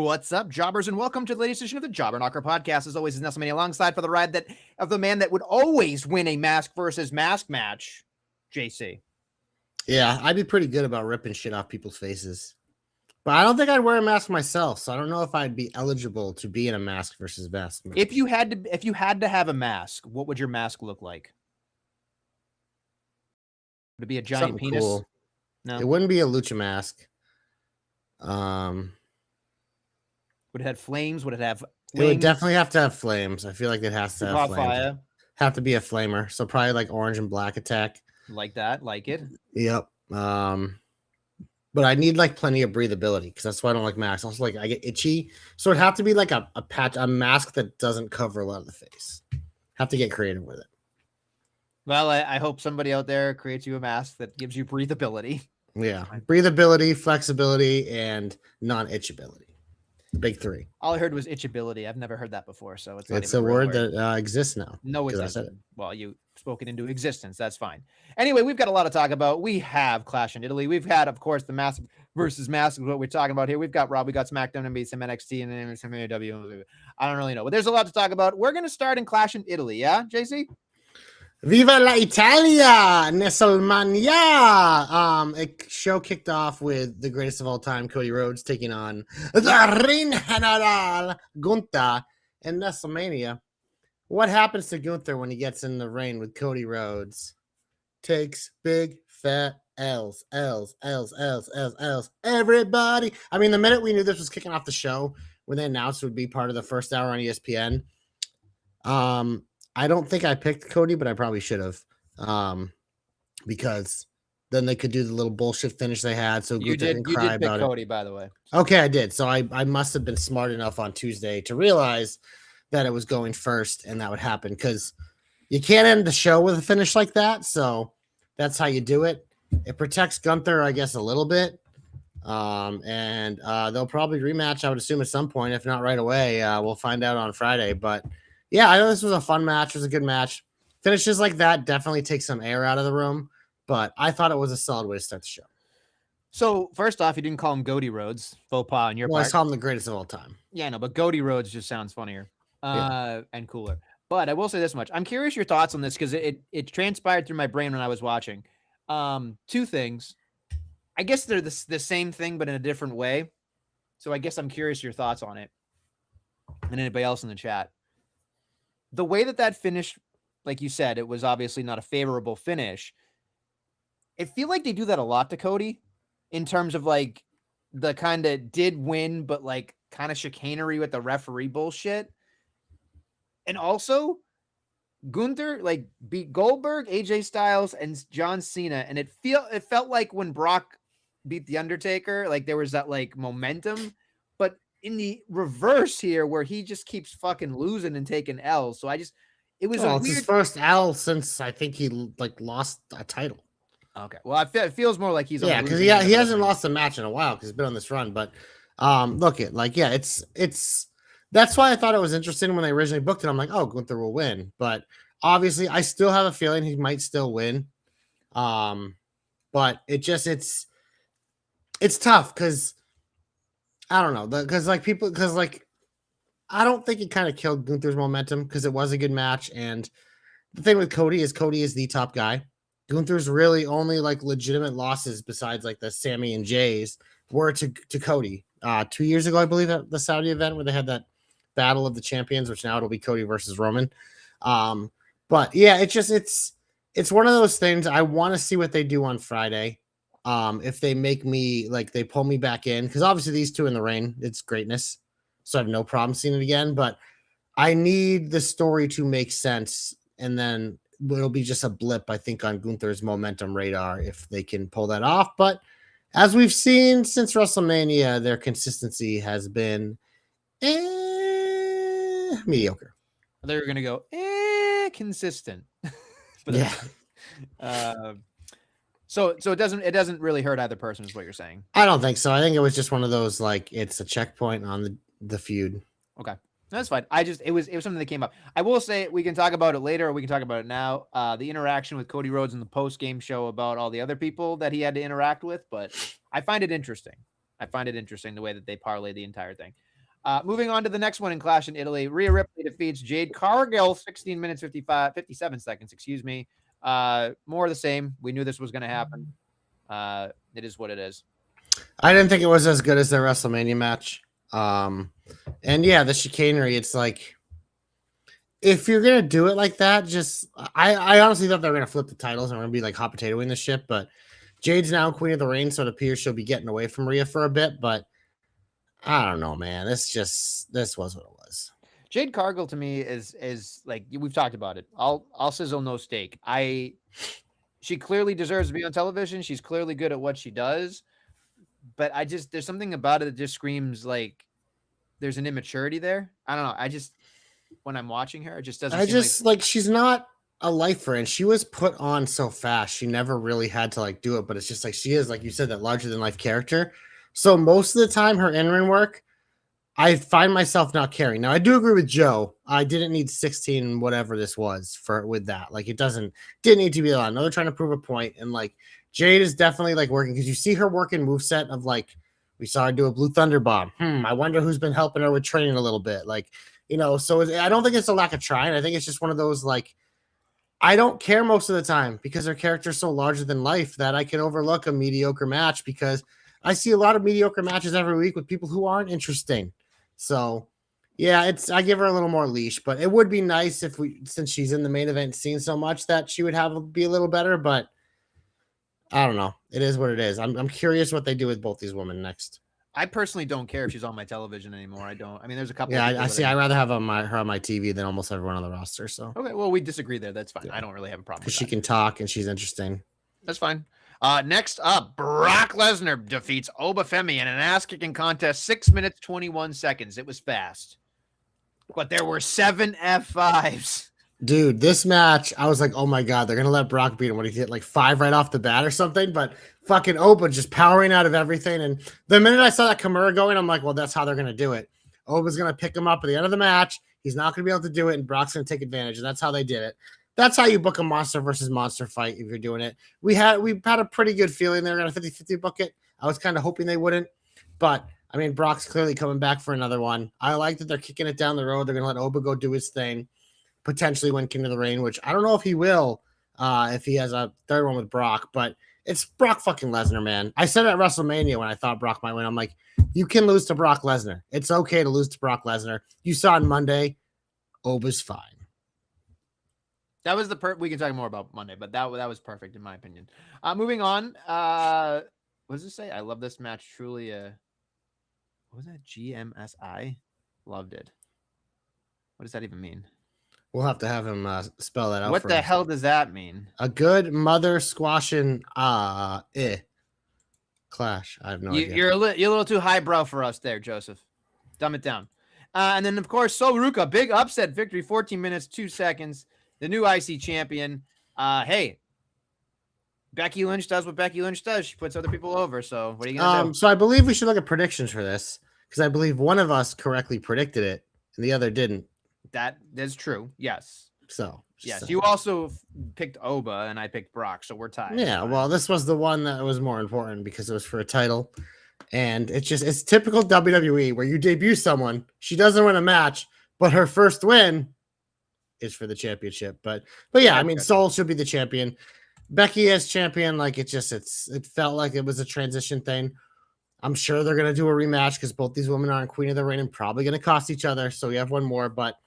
What's up, jobbers, and welcome to the latest edition of the Jobber Knocker podcast. As always, is Nestlemania alongside for the ride of the man that would always win a mask versus mask match, JC. Yeah, I'd be pretty good about ripping shit off people's faces. But I don't think I'd wear a mask myself, so I don't know if I'd be eligible to be in a mask versus mask match. If you had to have a mask, what would your mask look like? Would it be a giant Something penis? cool. No. It wouldn't be a lucha mask. Would it have flames? Would it have It would wings? definitely have to have flames. I feel like it has to have Hot flames. fire. Have to be a flamer. So probably like orange and black attack. Like that, like it. Yep. But I need like plenty of breathability because that's why I don't like masks. Also, like I get itchy, so it'd have to be like a mask that doesn't cover a lot of the face. Have to get creative with it. Well, I hope somebody out there creates you a mask that gives you breathability. Yeah, breathability, flexibility, and non-itchability. The big three. All I heard was itchability. I've never heard that before, so it's a word that exists now. No, it doesn't. Well, you spoke it into existence. That's fine. Anyway, we've got a lot to talk about. We have Clash in Italy. We've had, of course, the mask versus mask is what we're talking about here. We've got Rob. We got SmackDown and some NXT and then some AEW. I don't really know, but there's a lot to talk about. We're going to start in Clash in Italy. Yeah, JC? Viva la Italia! Nestlemania! A show kicked off with the greatest of all time, Cody Rhodes, taking on the Ring General, Gunther, and Nestlemania. What happens to Gunther when he gets in the ring with Cody Rhodes? Takes big, fat L's. Everybody. I mean, the minute we knew this was kicking off the show, when they announced it would be part of the first hour on ESPN, I don't think I picked Cody, but I probably should have, because then they could do the little bullshit finish they had. So you did pick Cody, by the way. Okay, I did. So I must have been smart enough on Tuesday to realize that it was going first and that would happen because you can't end the show with a finish like that. So that's how you do it. It protects Gunther, I guess, a little bit. And they'll probably rematch, I would assume, at some point, if not right away. We'll find out on Friday, but yeah, I know this was a fun match. It was a good match. Finishes like that definitely take some air out of the room, but I thought it was a solid way to start the show. So, first off, you didn't call him Goaty Rhodes. Faux pas on your part. I call him the greatest of all time. Yeah, no, but Goaty Rhodes just sounds funnier and cooler. But I will say this much. I'm curious your thoughts on this because it transpired through my brain when I was watching. Two things. I guess they're the same thing, but in a different way. So I guess I'm curious your thoughts on it. And anybody else in the chat. The way that finished, like you said, it was obviously not a favorable finish. I feel like they do that a lot to Cody in terms of like the kind of did win, but like kind of chicanery with the referee bullshit. And also Gunther like beat Goldberg, AJ Styles, and John Cena. And it felt like when Brock beat The Undertaker, like there was that like momentum, but in the reverse here where he just keeps fucking losing and taking L's. So it was it's his first L since I think he like lost a title. Okay. Well, it feels more like he's because he hasn't lost a match in a while because he's been on this run. But it's that's why I thought it was interesting when they originally booked it. I'm like, oh, Gunther will win, but obviously I still have a feeling he might still win. But it's tough because I don't know, because I don't think it kind of killed Gunther's momentum because it was a good match. And the thing with Cody is the top guy. Gunther's really only like legitimate losses besides like the Sammy and Jay's were to Cody. 2 years ago, I believe, at the Saudi event where they had that battle of the champions, which now it'll be Cody versus Roman. But yeah, it's one of those things. I want to see what they do on Friday. If they make me like they pull me back in, because obviously these two in the ring, it's greatness. So I have no problem seeing it again, but I need the story to make sense. And then it'll be just a blip, I think, on Gunther's momentum radar if they can pull that off. But as we've seen since WrestleMania, their consistency has been mediocre. They're going to go consistent. But yeah. So it doesn't really hurt either person is what you're saying. I don't think so. I think it was just one of those, like, it's a checkpoint on the feud. Okay. That's fine. It was something that came up. I will say we can talk about it later or we can talk about it now. The interaction with Cody Rhodes in the post-game show about all the other people that he had to interact with, but I find it interesting. The way that they parlay the entire thing. Moving on to the next one in Clash in Italy. Rhea Ripley defeats Jade Cargill, 16 minutes 57 seconds, excuse me. More of the same. We knew this was going to happen. It is what it is. I didn't think it was as good as their WrestleMania match. And yeah, the chicanery, it's like, if you're gonna do it like that, just I honestly thought they were gonna flip the titles and we're gonna be like hot potato in this ship, but Jade's now Queen of the Ring, so it appears she'll be getting away from Rhea for a bit, but I don't know, man. This was what it was. Jade Cargill to me is like we've talked about it. I'll sizzle no steak. She clearly deserves to be on television. She's clearly good at what she does, but there's something about it that just screams like there's an immaturity there. I don't know. When I'm watching her, it just doesn't seem like she's not a lifer, and she was put on so fast. She never really had to like do it, but it's just like she is, like you said, that larger than life character. So most of the time, her in-ring work, I find myself not caring. Now, I do agree with Joe. I didn't need 16, whatever this was with that. Like, didn't need to be a lot. No, they're trying to prove a point. And like Jade is definitely like working, because you see her working moveset of like, we saw her do a Blue Thunder Bomb. I wonder who's been helping her with training a little bit. Like, so I don't think it's a lack of trying. I think it's just one of those, like, I don't care most of the time because her character is so larger than life that I can overlook a mediocre match, because I see a lot of mediocre matches every week with people who aren't interesting. So, yeah, I give her a little more leash, but it would be nice if since she's in the main event scene so much, that she would be a little better, but I don't know. It is what it is. I'm curious what they do with both these women next. I personally don't care if she's on my television anymore. I don't. I mean, there's a couple. Yeah, I see. I'd rather have her on my TV than almost everyone on the roster. So okay, well, we disagree there. That's fine. Yeah. I don't really have a problem because she can talk and she's interesting. That's fine. Next up, Brock Lesnar defeats Obafemi in an ass-kicking contest, 6 minutes 21 seconds. It was fast, but there were 7 F5s. Dude, this match, I was like, oh my god, they're gonna let Brock beat him. What, he hit like 5 right off the bat or something? But fucking Oba just powering out of everything. And the minute I saw that Kimura going, I'm like, well, that's how they're gonna do it. Oba's gonna pick him up at the end of the match. He's not gonna be able to do it, and Brock's gonna take advantage. And that's how they did it. That's how you book a monster versus monster fight if you're doing it. We had a pretty good feeling they were gonna 50-50 book it. I was kind of hoping they wouldn't, but I mean, Brock's clearly coming back for another one. I like that they're kicking it down the road. They're gonna let Oba go do his thing, potentially win King of the Ring, which I don't know if he will, if he has a third one with Brock, but it's Brock fucking Lesnar, man. I said at WrestleMania when I thought Brock might win, I'm like, you can lose to Brock Lesnar. It's okay to lose to Brock Lesnar. You saw on Monday, Oba's fine. That was we can talk more about Monday, but that was perfect in my opinion. Moving on. What does it say? I love this match. Truly what was that? GMSI? Loved it. What does that even mean? We'll have to have him spell that out. What the hell does that mean? A good mother squashing clash. I have no idea. You're a little too highbrow for us there, Joseph. Dumb it down. And then of course, Soruka, big upset victory, 14 minutes 2 seconds. The new IC champion. Hey, Becky Lynch does what Becky Lynch does. She puts other people over. So what are you gonna do? So I believe we should look at predictions for this, because I believe one of us correctly predicted it and the other didn't. That is true. Yes. So yes, you also picked Oba and I picked Brock, so we're tied. Yeah, well, this was the one that was more important because it was for a title, and it's typical WWE where you debut someone, she doesn't win a match, but her first win is for the championship. But yeah, I mean, Soul should be the champion. Becky as champion, like it felt like it was a transition thing. I'm sure they're gonna do a rematch because both these women are in Queen of the Ring and probably gonna cost each other. So we have one more, but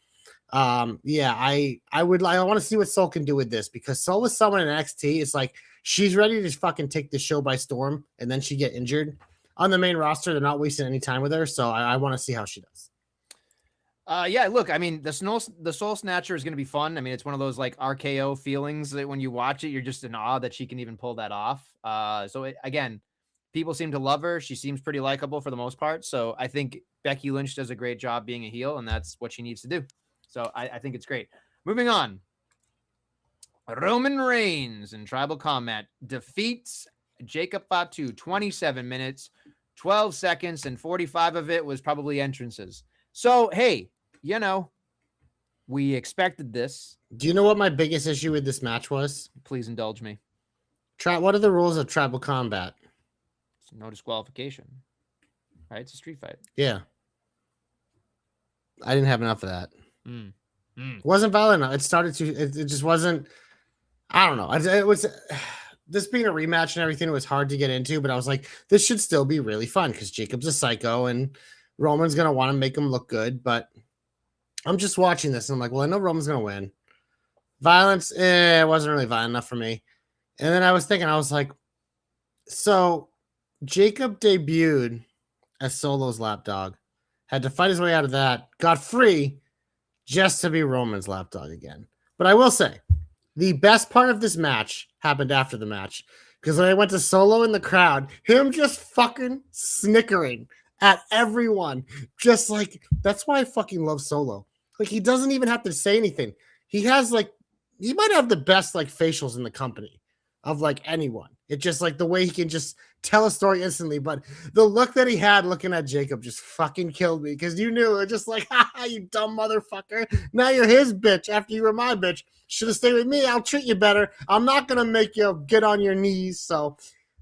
yeah, I want to see what Soul can do with this, because Soul was someone in NXT. It's like she's ready to fucking take the show by storm, and then she get injured on the main roster. They're not wasting any time with her, so I want to see how she does. Yeah, look, I mean, the Soul Snatcher is going to be fun. I mean, it's one of those like RKO feelings that when you watch it, you're just in awe that she can even pull that off. Again, people seem to love her. She seems pretty likable for the most part. So I think Becky Lynch does a great job being a heel, and that's what she needs to do. So I think it's great. Moving on. Roman Reigns in Tribal Combat defeats Jacob Fatu, 27 minutes, 12 seconds, and 45 of it was probably entrances. So, hey, we expected this. Do you know what my biggest issue with this match was? Please indulge me. What are the rules of Tribal Combat? No disqualification. Right? It's a street fight. Yeah. I didn't have enough of that. Mm. It wasn't violent enough. It started to. It just wasn't. I don't know. It was this being a rematch and everything. It was hard to get into, but I was like, this should still be really fun because Jacob's a psycho and Roman's gonna want to make him look good. But I'm just watching this and I'm like, well, I know Roman's gonna win. Violence, it wasn't really violent enough for me. And then I was thinking, I was like, so Jacob debuted as Solo's lapdog, had to fight his way out of that, got free just to be Roman's lapdog again. But I will say, the best part of this match happened after the match because when I went to Solo in the crowd, him just fucking snickering at everyone. Just like, that's why I fucking love Solo. Like, he doesn't even have to say anything. He has like, he might have the best like facials in the company of like anyone. It's just like the way he can just tell a story instantly. But the look that he had looking at Jacob just fucking killed me because you knew it, just like, ha, you dumb motherfucker. Now you're his bitch after you were my bitch. Should have stayed with me. I'll treat you better. I'm not going to make you get on your knees. So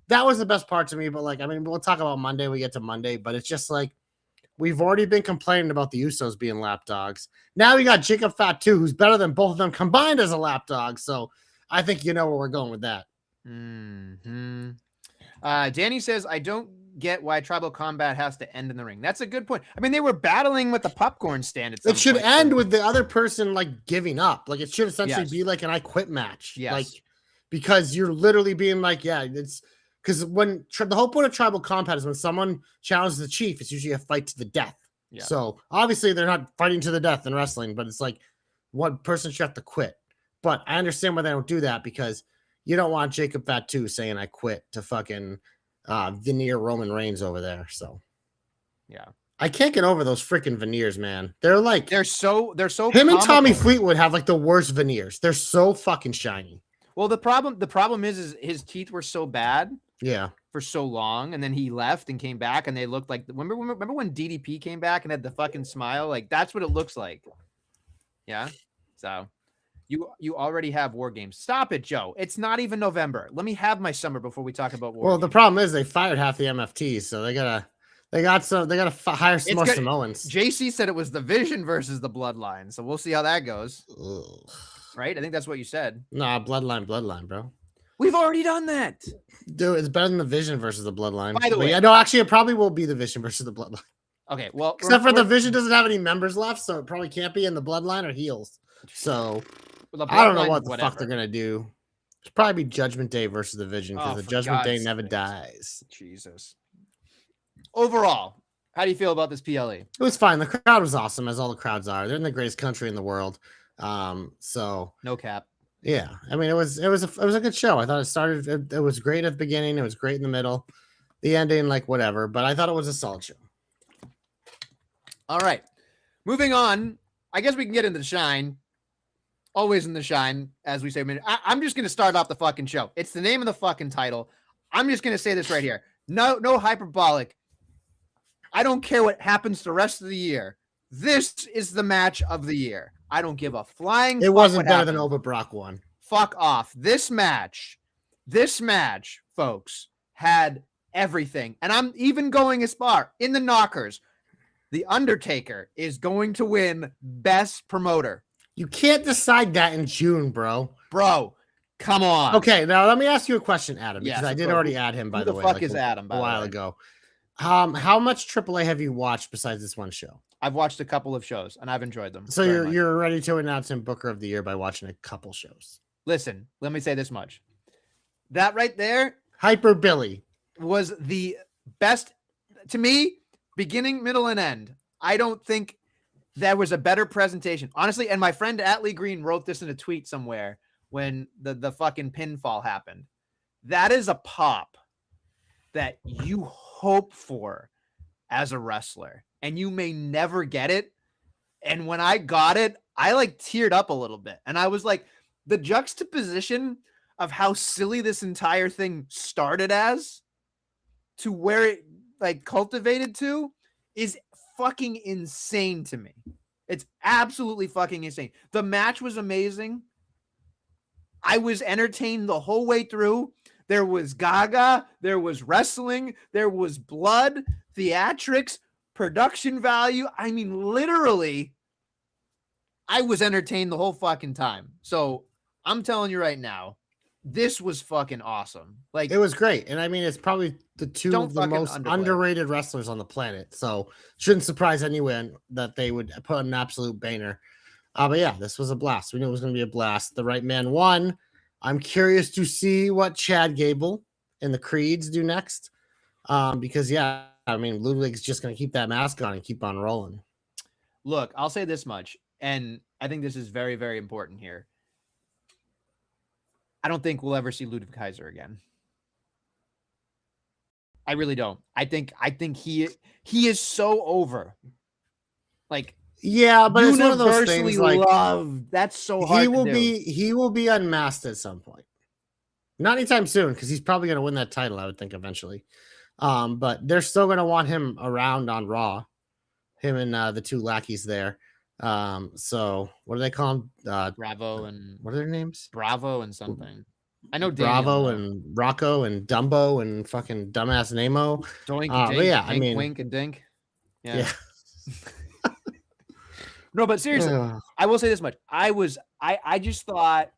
that was the best part to me. But like, I mean, we'll talk about Monday. We get to Monday, but it's just like, we've already been complaining about the Usos being lapdogs. Now we got Jacob Fatu, who's better than both of them combined as a lapdog. So I think you know where we're going with that. Mm-hmm. Danny says, I don't get why tribal combat has to end in the ring. That's a good point. I mean, they were battling with the popcorn stand. It should end with the other person like giving up. Like it should essentially be like an I quit match. Yes. Like, because you're literally being like, yeah, it's because when the whole point of tribal combat is when someone challenges the chief, it's usually a fight to the death. Yeah. So obviously they're not fighting to the death in wrestling, but it's like one person should have to quit. But I understand why they don't do that because you don't want Jacob Fatu saying I quit to fucking veneer Roman Reigns over there. So yeah, I can't get over those freaking veneers, man. They're like they're so him comical. And Tommy Fleetwood have like the worst veneers. They're so fucking shiny. Well, the problem is his teeth were so bad. Yeah. For so long, and then he left and came back, and they looked like remember when DDP came back and had the fucking smile? Like that's what it looks like. Yeah. So you already have War Games. Stop it, Joe. It's not even November. Let me have my summer before we talk about War Games. The problem is they fired half the MFTs, so they gotta hire some more Samoans. JC said it was the Vision versus the Bloodline, so we'll see how that goes. Ugh. Right? I think that's what you said. Nah, Bloodline, bro. We've already done that. Dude, it's better than the Vision versus the Bloodline. By the way, yeah, no, actually, it probably will be the Vision versus the Bloodline. Okay, well, except for the Vision doesn't have any members left, so it probably can't be in the Bloodline or heels. So I don't know what the fuck they're gonna do. It's probably be Judgment Day versus the Vision because the Judgment Day never dies. Jesus. Overall, how do you feel about this PLE? It was fine. The crowd was awesome, as all the crowds are. They're in the greatest country in the world. So no cap. Yeah, I mean, it was a good show. I thought it was great at the beginning. It was great in the middle, the ending, like whatever. But I thought it was a solid show. All right, moving on. I guess we can get into the shine. Always in the shine, as we say. I'm just gonna start off the fucking show. It's the name of the fucking title. I'm just gonna say this right here. No hyperbolic. I don't care what happens the rest of the year. This is the match of the year. I don't give a flying. It wasn't better than Oba Brock one. Fuck off. This match, folks, had everything. And I'm even going as far in the knockers. The Undertaker is going to win Best Promoter. You can't decide that in June, bro. Bro, come on. Okay, now let me ask you a question, Adam, because I did already add him, by the way. Who the fuck is Adam, a while ago? How much AAA have you watched besides this one show? I've watched a couple of shows and I've enjoyed them. So you're ready to announce him Booker of the Year by watching a couple shows. Listen, let me say this much. That right there, Hyper Billy, was the best to me, beginning, middle, and end. I don't think there was a better presentation. Honestly, and my friend Atlee Green wrote this in a tweet somewhere when the fucking pinfall happened. That is a pop that you hope for as a wrestler. And you may never get it. And when I got it, I like teared up a little bit. And I was like, the juxtaposition of how silly this entire thing started as to where it like cultivated to is fucking insane to me. It's absolutely fucking insane. The match was amazing. I was entertained the whole way through. There was gaga, there was wrestling, there was blood, theatrics, production value. I mean, literally, I was entertained the whole fucking time. So I'm telling you right now, this was fucking awesome. Like, it was great. And I mean, it's probably the two don't of the fucking most underplay it. underrated wrestlers on the planet. So shouldn't surprise anyone that they would put an absolute banger. But yeah, this was a blast. We knew it was going to be a blast. The right man won. I'm curious to see what Chad Gable and the Creeds do next. Because yeah, I mean, Ludwig's just going to keep that mask on and keep on rolling. Look, I'll say this much, and I think this is very, very important here. I don't think we'll ever see Ludwig Kaiser again. I really don't. I think he is so over. Like, yeah, but it's one of those things like loved. That's so hard. He will be unmasked at some point. Not anytime soon, because he's probably going to win that title, I would think, eventually. But they're still going to want him around on Raw. Him and the two lackeys there. So what do they call him? Bravo and what are their names? Bravo and something. I know Bravo and Rocco and Dumbo and fucking dumbass Nemo. Doink, dink, yeah, dink, I mean, wink and dink. Yeah. No, but seriously, I will say this much. I just thought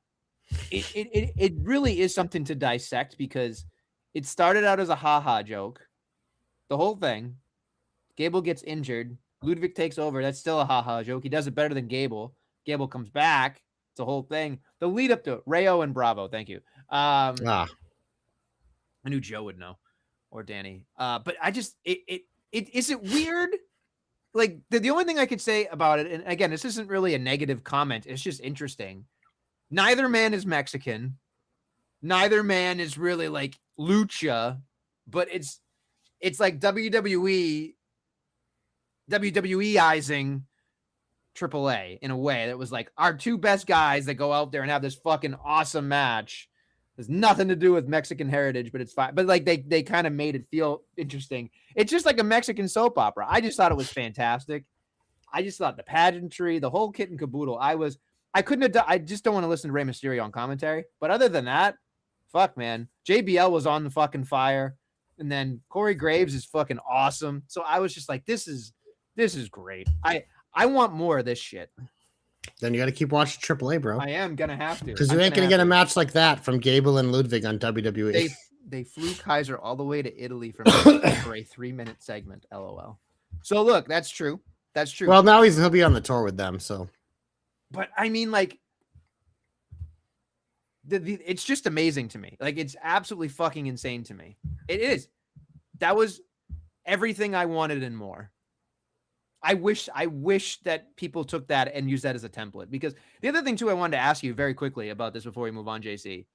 it really is something to dissect, because it started out as a haha joke. The whole thing. Gable gets injured. Ludwig takes over. That's still a haha joke. He does it better than Gable. Gable comes back. It's a whole thing. The lead up to it, Rayo and Bravo. Thank you. I knew Joe would know, or Danny. But I just is it weird? Like, the only thing I could say about it, and again, this isn't really a negative comment. It's just interesting. Neither man is Mexican. Neither man is really like lucha, but it's like WWEizing AAA in a way that was like our two best guys that go out there and have this fucking awesome match. There's nothing to do with Mexican heritage, but it's fine. But like they kind of made it feel interesting. It's just like a Mexican soap opera. I just thought it was fantastic. I just thought the pageantry, the whole kit and caboodle. I couldn't have done. I just don't want to listen to Rey Mysterio on commentary. But other than that, fuck, man, JBL was on the fucking fire, and then Corey Graves is fucking awesome. So I was just like, this is great. I want more of this shit. Then you got to keep watching AAA, bro. I am gonna have to, because you ain't gonna get a match like that from Gable and Ludwig on WWE. They flew Kaiser all the way to Italy for a 3-minute segment. LOL. So look, that's true. That's true. Well, now he'll be on the tour with them. So, but I mean, like, it's just amazing to me. Like, it's absolutely fucking insane to me. It is. That was everything I wanted and more. I wish that people took that and used that as a template, because the other thing too, I wanted to ask you very quickly about this before we move on, JC.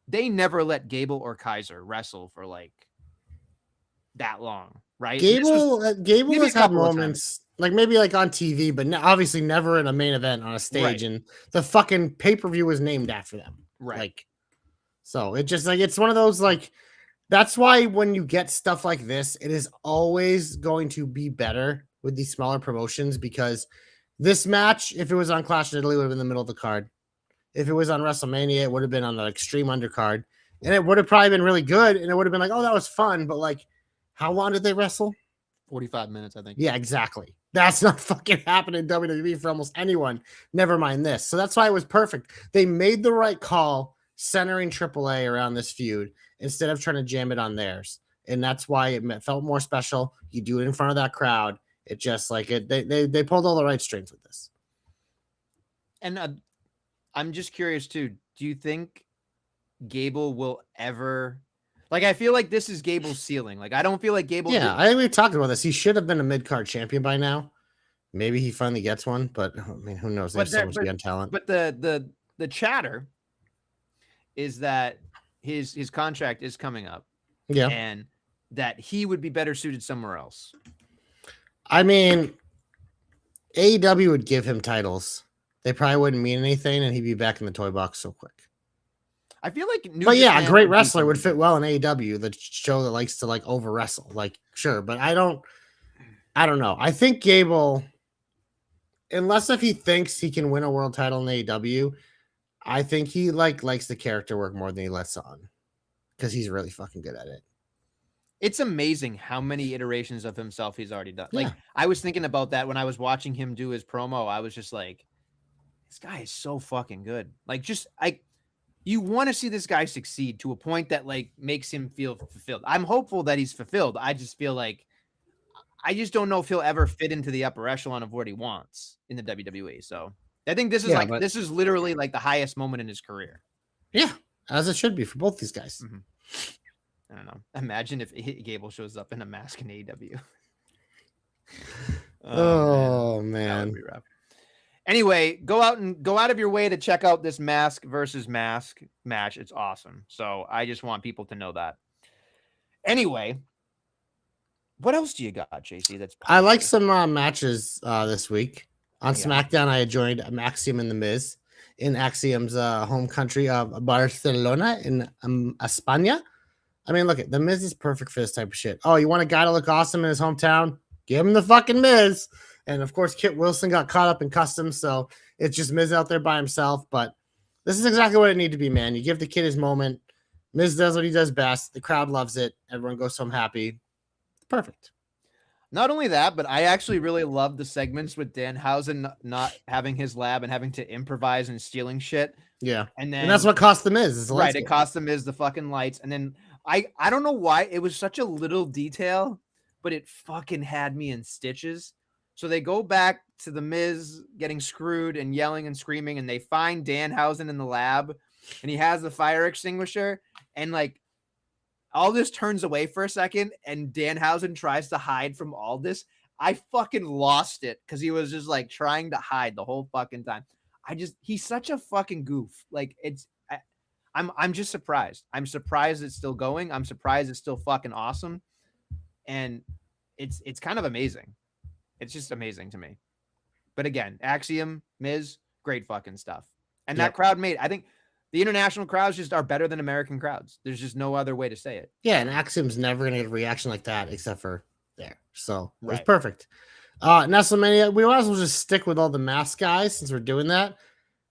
They never let Gable or Kaiser wrestle for like that long, right? Gable has had moments like maybe like on TV, but obviously never in a main event on a stage. Right. And the fucking pay-per-view was named after them. Right. Like, so it just like, it's one of those, like, that's why when you get stuff like this, it is always going to be better with these smaller promotions, because this match, if it was on Clash of Italy, would have been in the middle of the card. If it was on WrestleMania, it would have been on the extreme undercard, and it would have probably been really good. And it would have been like, oh, that was fun. But like, how long did they wrestle? 45 minutes, I think. Yeah, exactly. That's not fucking happening in WWE for almost anyone. Never mind this. So that's why it was perfect. They made the right call centering AAA around this feud instead of trying to jam it on theirs. And that's why it felt more special. You do it in front of that crowd. It just like it. They pulled all the right strings with this. And I'm just curious too. Do you think Gable will ever? Like, I feel like this is Gable's ceiling. Like, I don't feel like Gable. Yeah, I think we've talked about this. He should have been a mid-card champion by now. Maybe he finally gets one, but I mean, who knows? There's so much young talent. But the chatter is that his contract is coming up. Yeah, and that he would be better suited somewhere else. I mean, AEW would give him titles. They probably wouldn't mean anything, and he'd be back in the toy box so quick. I feel like, a great wrestler would fit well in AEW, the show that likes to like over wrestle. Like, sure, but I don't know. I think Gable, unless if he thinks he can win a world title in AEW, I think he likes the character work more than he lets on, because he's really fucking good at it. It's amazing how many iterations of himself he's already done. Like Yeah. I was thinking about that when I was watching him do his promo. I was just like, this guy is so fucking good. Like you want to see this guy succeed to a point that like makes him feel fulfilled. I'm hopeful that he's fulfilled. I just feel like I just don't know if he'll ever fit into the upper echelon of what he wants in the WWE. So I think this is Yeah, but this is literally like the highest moment in his career. yeah, as it should be for both these guys. Mhm. I don't know. Imagine if Gable shows up in a mask in AEW. Oh That man. would be rough. Anyway, go out of your way to check out this mask versus mask match. It's awesome. So I just want people to know that. Anyway, what else do you got, JC? That's I like positive? some matches this week. On Yeah. SmackDown, I joined Axiom and The Miz in Axiom's home country of Barcelona in España. I mean, look, The Miz is perfect for this type of shit. Oh, you want a guy to look awesome in his hometown? Give him the fucking Miz. And of course, Kit Wilson got caught up in customs, so it's just Miz out there by himself. But this is exactly what it needed to be, man. You give the kid his moment. Miz does what he does best. The crowd loves it. Everyone goes home happy. Perfect. Not only that, but I actually really love the segments with Danhausen not having his lab and having to improvise and stealing shit. Yeah. And then And that's what cost the Miz. Is the right, lights it game. cost the Miz the fucking lights. And then I don't know why it was such a little detail, but it fucking had me in stitches. So they go back to the Miz getting screwed and yelling and screaming, and they find Danhausen in the lab, and he has the fire extinguisher, and like all this turns away for a second, and Danhausen tries to hide from all this. I fucking lost it because he was just like trying to hide the whole fucking time. He's such a fucking goof. Like I'm just surprised. I'm surprised it's still going. I'm surprised it's still fucking awesome. And it's kind of amazing. It's just amazing to me. But again, Axiom, Miz, great fucking stuff. And that crowd I think the international crowds just are better than American crowds. There's just no other way to say it. Yeah, and Axiom's never going to get a reaction like that except for there. So it was Right. perfect. Nestlemania, we might as well just stick with all the mask guys since we're doing that.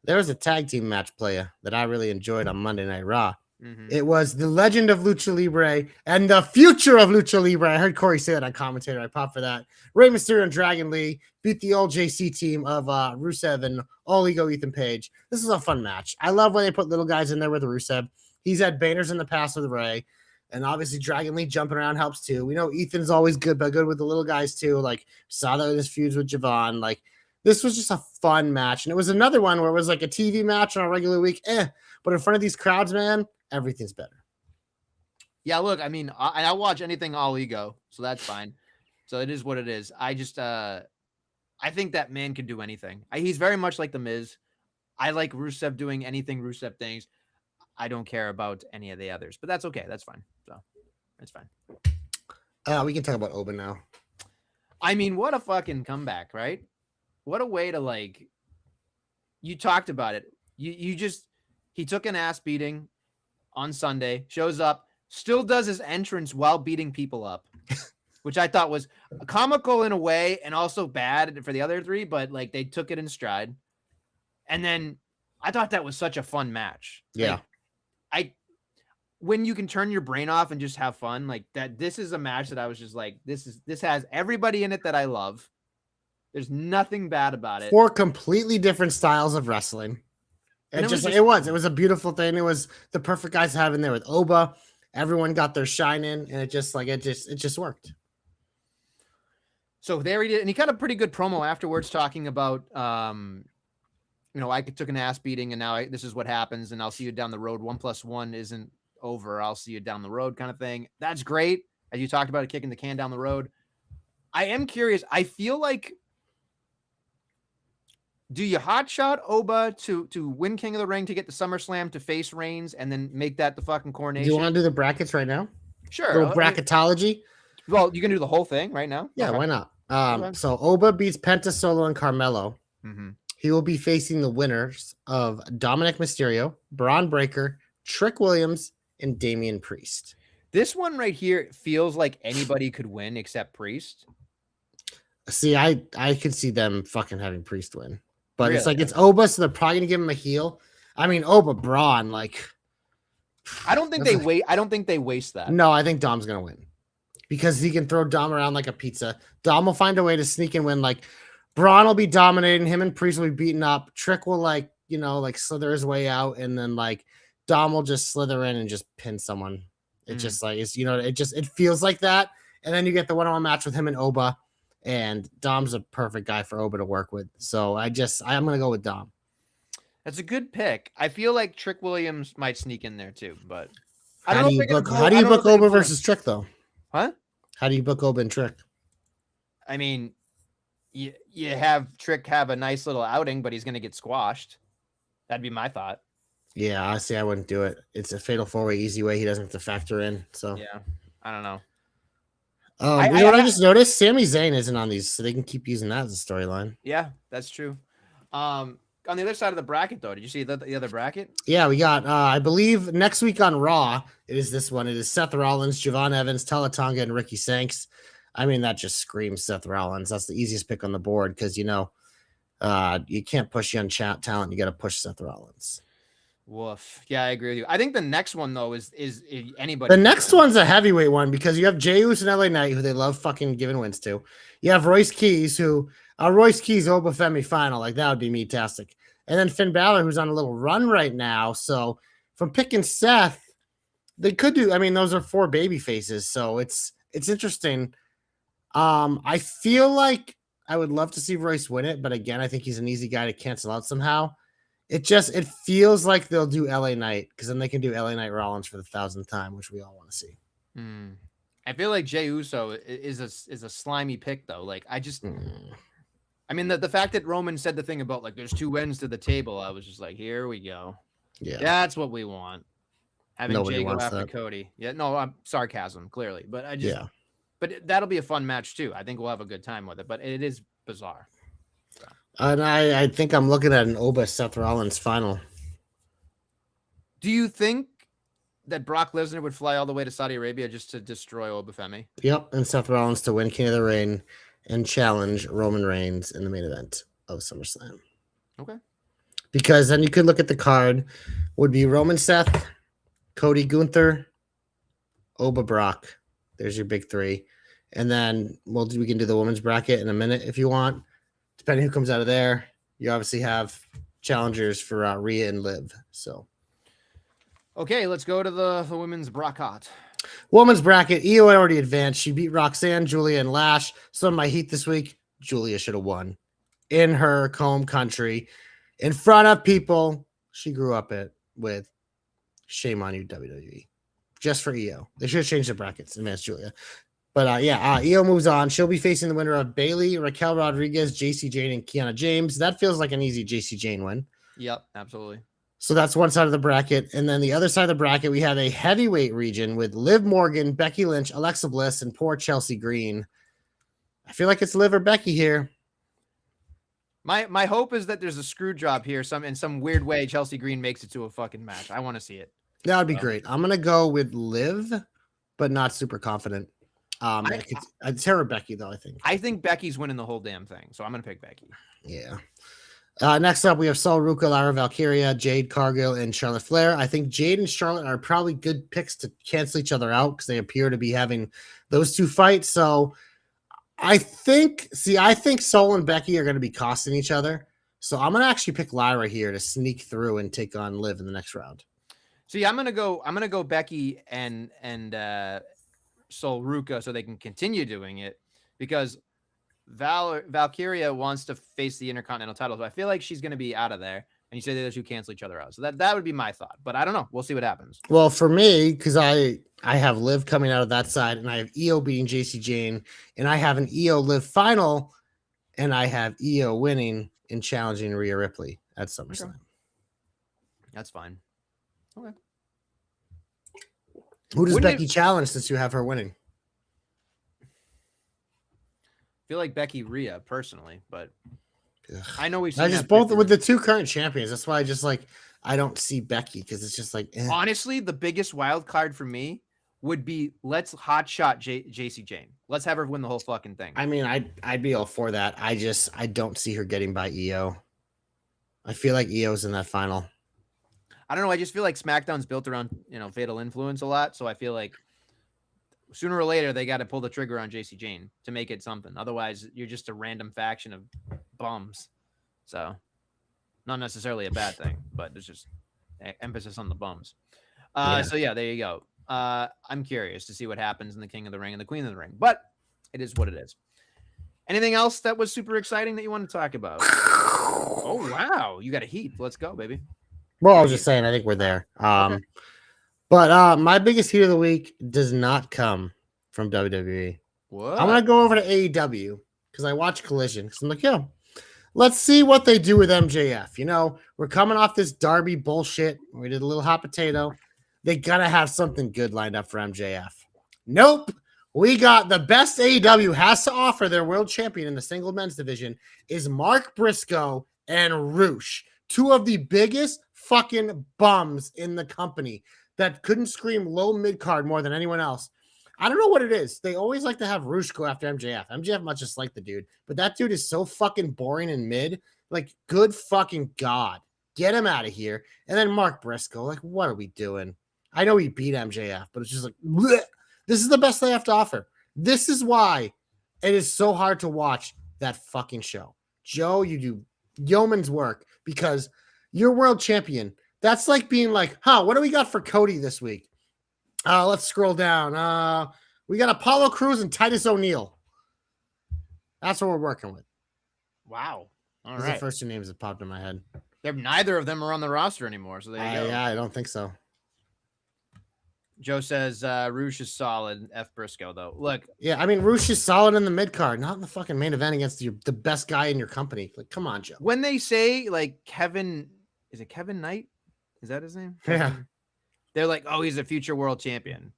There was a tag team match player that I really enjoyed on Monday Night Raw. Mhm. It was the legend of Lucha Libre and the future of Lucha Libre. I heard Corey say that on commentator. I popped for that. Rey Mysterio and Dragon Lee beat the old JC team of Rusev and All Ego Ethan Page. This is a fun match. I love when they put little guys in there with Rusev. He's had banners in the past with Ray. And obviously Dragon Lee jumping around helps too. We know Ethan's always good, but good with the little guys too. Like saw that with his feuds with Javon. Like this was just a fun match. And it was another one where it was like a TV match on a regular week. But in front of these crowds, man, everything's better. Yeah, look, I mean, I'll watch anything All Ego, so that's fine. So it is what it is. I just, I think that man can do anything. He's very much like the Miz. I like Rusev doing anything Rusev things. I don't care about any of the others, but that's okay. That's fine. So it's fine. We can talk about Oba now. I mean, what a fucking comeback, right? What a way to like. You talked about it. He took an ass beating on Sunday, shows up, still does his entrance while beating people up, which I thought was comical in a way and also bad for the other three, but like they took it in stride. And then I thought that was such a fun match. Yeah. Like, when you can turn your brain off and just have fun like that, this is a match that I was just like, this has everybody in it that I love. There's nothing bad about it. 4 completely different styles of wrestling. It was a beautiful thing. It was the perfect guys to have in there with Oba. Everyone got their shine in, and it just worked. So there he did, and he got a pretty good promo afterwards, talking about, I took an ass beating, and now this is what happens, and I'll see you down the road. 1 + 1 isn't over. I'll see you down the road, kind of thing. That's great. As you talked about, kicking the can down the road. I am curious. I feel like, do you hotshot Oba to win King of the Ring to get the SummerSlam to face Reigns and then make that the fucking coronation? Do you want to do the brackets right now? Sure. Little bracketology. Well, you can do the whole thing right now. Yeah, Okay. why not? Okay. So Oba beats Penta, Solo, and Carmelo. Mm-hmm. He will be facing the winners of Dominic Mysterio, Braun Breaker, Trick Williams, and Damian Priest. This one right here feels like anybody could win except Priest. See, I could see them fucking having Priest win. But Really? it's like it's Oba, so they're probably gonna give him a heel. I mean, Oba Braun, like I don't think they wait. I don't think they waste that. No, I think Dom's gonna win. because he can throw Dom around like a pizza. Dom will find a way to sneak and win. Like Braun will be dominating him, and Priest will be beaten up. Trick will like slither his way out, and then like Dom will just slither in and just pin someone. It just like it feels like that. And then you get the one-on-one match with him and Oba, and Dom's a perfect guy for Oba to work with. So I'm gonna go with Dom. That's a good pick. I feel like Trick Williams might sneak in there too, but How do you book Oba versus Trick though? Huh? How do you book Oba and Trick? I mean, you have Trick have a nice little outing, but he's going to get squashed. That'd be my thought. Yeah, honestly, I wouldn't do it. It's a fatal 4-way easy way. He doesn't have to factor in. So yeah, I don't know. You know what I just noticed? Sami Zayn isn't on these, so they can keep using that as a storyline. Yeah, that's true. On the other side of the bracket, though, did you see the other bracket? Yeah, we got, I believe, next week on Raw, it is this one. It is Seth Rollins, Javon Evans, Tonga, and Ricky Sanks. I mean, that just screams Seth Rollins. That's the easiest pick on the board because, you can't push young talent. You got to push Seth Rollins. Woof. Yeah, I agree with you. I think the next one, though, is anybody. The next one's a heavyweight one because you have Jey Uso and LA Knight, who they love fucking giving wins to. You have Royce Keys, Royce Keys Oba Femi final. Like, that would be me-tastic. And then Finn Balor, who's on a little run right now. So from picking Seth, they could do. I mean, those are 4 baby faces, so it's interesting. I feel like I would love to see Royce win it, but again, I think he's an easy guy to cancel out somehow. It feels like they'll do LA Knight because then they can do LA Knight Rollins for the 1,000th time, which we all want to see. I feel like Jey Uso is a slimy pick though. Like I mean, the fact that Roman said the thing about like there's 2 ends to the table, I was just like, here we go. Yeah, that's what we want. Having Jey go after Cody. Yeah, no, I'm sarcasm clearly, but but that'll be a fun match too. I think we'll have a good time with it, but it is bizarre. So. And I think I'm looking at an Oba Seth Rollins final. Do you think that Brock Lesnar would fly all the way to Saudi Arabia just to destroy Oba Femi? Yep, and Seth Rollins to win King of the Ring and challenge Roman Reigns in the main event of SummerSlam. Okay. Because then you could look at the card. Would be Roman Seth, Cody Gunther, Oba Brock. There's your big 3. And then we can do the women's bracket in a minute if you want. Depending who comes out of there, you obviously have challengers for Rhea and Liv. So, okay, let's go to the women's bracket. Women's bracket. Io already advanced. She beat Roxanne, Julia, and Lash. Some of my heat this week. Julia should have won in her home country, in front of people she grew up with. Shame on you, WWE. Just for Io, they should have changed the brackets. Advanced Julia. But Io moves on. She'll be facing the winner of Bayley, Raquel Rodriguez, JC Jane, and Kiana James. That feels like an easy JC Jane win. Yep, absolutely. So that's one side of the bracket. And then the other side of the bracket, we have a heavyweight region with Liv Morgan, Becky Lynch, Alexa Bliss, and poor Chelsea Green. I feel like it's Liv or Becky here. My hope is that there's a screw job here. In some weird way, Chelsea Green makes it to a fucking match. I want to see it. That would be great. I'm going to go with Liv, but not super confident. It's her or Becky, though, I think. I think Becky's winning the whole damn thing, so I'm going to pick Becky. Yeah. Next up, we have Sol Ruka, Lara Valkyria, Jade Cargill, and Charlotte Flair. I think Jade and Charlotte are probably good picks to cancel each other out because they appear to be having those 2 fights. So I think Sol and Becky are going to be costing each other. So I'm going to actually pick Lyra here to sneak through and take on Liv in the next round. See, I'm gonna go Becky and Sol Ruka so they can continue doing it because Valkyria wants to face the Intercontinental title. So I feel like she's gonna be out of there. And you say the two cancel each other out. So that would be my thought. But I don't know. We'll see what happens. Well, for me, because I have Liv coming out of that side, and I have Io beating JC Jane, and I have an Io Liv final, and I have Io winning and challenging Rhea Ripley at SummerSlam. Okay. That's fine. Okay. Who does Becky challenge since you have her winning? I feel like Becky Rhea personally, but I know we've seen I just both with the two current champions. That's why I don't see Becky because it's just like honestly, the biggest wild card for me would be let's hotshot JC Jane. Let's have her win the whole fucking thing. I mean, I'd be all for that. I don't see her getting by Io. I feel like Io's in that final. I don't know. I just feel like SmackDown's built around, Fatal Influence a lot. So I feel like sooner or later they got to pull the trigger on JC Jane to make it something. Otherwise, you're just a random faction of bums. So, not necessarily a bad thing, but it's just emphasis on the bums. So yeah, there you go. I'm curious to see what happens in the King of the Ring and the Queen of the Ring, but it is what it is. Anything else that was super exciting that you want to talk about? Oh wow, you got a heat. Let's go, baby. Well, I was just saying, I think we're there. Okay. But my biggest heat of the week does not come from WWE. What? I'm gonna go over to AEW because I watch Collision. Because I'm like, yo, let's see what they do with MJF. You know, we're coming off this Darby bullshit. We did a little hot potato. They gotta have something good lined up for MJF. Nope. We got the best AEW has to offer their world champion in the single men's division is Mark Briscoe and Roosh, two of the biggest fucking bums in the company that couldn't scream low mid card more than anyone else. I don't know what it is. They always like to have Roosh go after MJF. MJF must just like the dude, but that dude is so fucking boring and mid. Like, good fucking God. Get him out of here. And then Mark Briscoe, like, what are we doing? I know he beat MJF, but it's just like, bleh. This is the best they have to offer. This is why it is so hard to watch that fucking show. Joe, you do yeoman's work because you're world champion. That's like being like, what do we got for Cody this week? Let's scroll down. We got Apollo Crews and Titus O'Neil. That's what we're working with. Wow. All Those right. are the first two names that popped in my head. Neither of them are on the roster anymore, so there you go. Yeah, I don't think so. Joe says Roosh is solid. F Briscoe though. Look. Yeah, I mean Roosh is solid in the mid card, not in the fucking main event against the best guy in your company. Like, come on, Joe. When they say like Kevin, is it Kevin Knight? Is that his name? Yeah. They're like, oh, he's a future world champion.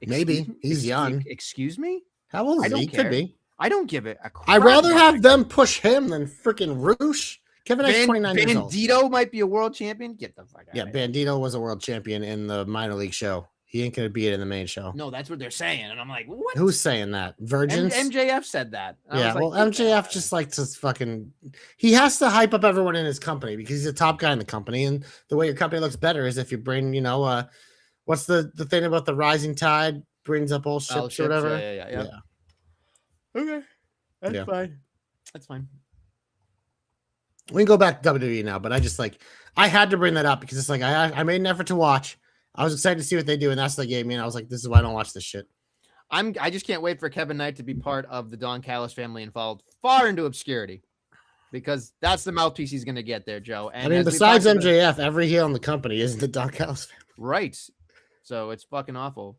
Maybe he's young. Excuse me? How old is he? He could be. I don't give it a crap. I'd rather have them push him than freaking Roosh. Kevin Knight's 29 years old. Bandito might be a world champion. Get the fuck out. Yeah, Bandito was a world champion in the minor league show. He ain't gonna be it in the main show. No, that's what they're saying, and I'm like, what? Who's saying that? Virgins? MJF said that. Yeah, well, MJF just likes to fucking. He has to hype up everyone in his company because he's a top guy in the company, and the way your company looks better is if you bring, what's the thing about the rising tide brings up all ships or whatever. Yeah. Okay, that's fine. That's fine. We can go back to WWE now, but I had to bring that up because it's like I made an effort to watch. I was excited to see what they do, and that's what they gave me, and I was like, this is why I don't watch this shit. I just can't wait for Kevin Knight to be part of the Don Callis family and fall far into obscurity because that's the mouthpiece he's going to get there, Joe. And I mean, besides MJF, every heel in the company isn't the Don Callis family. Right. So it's fucking awful.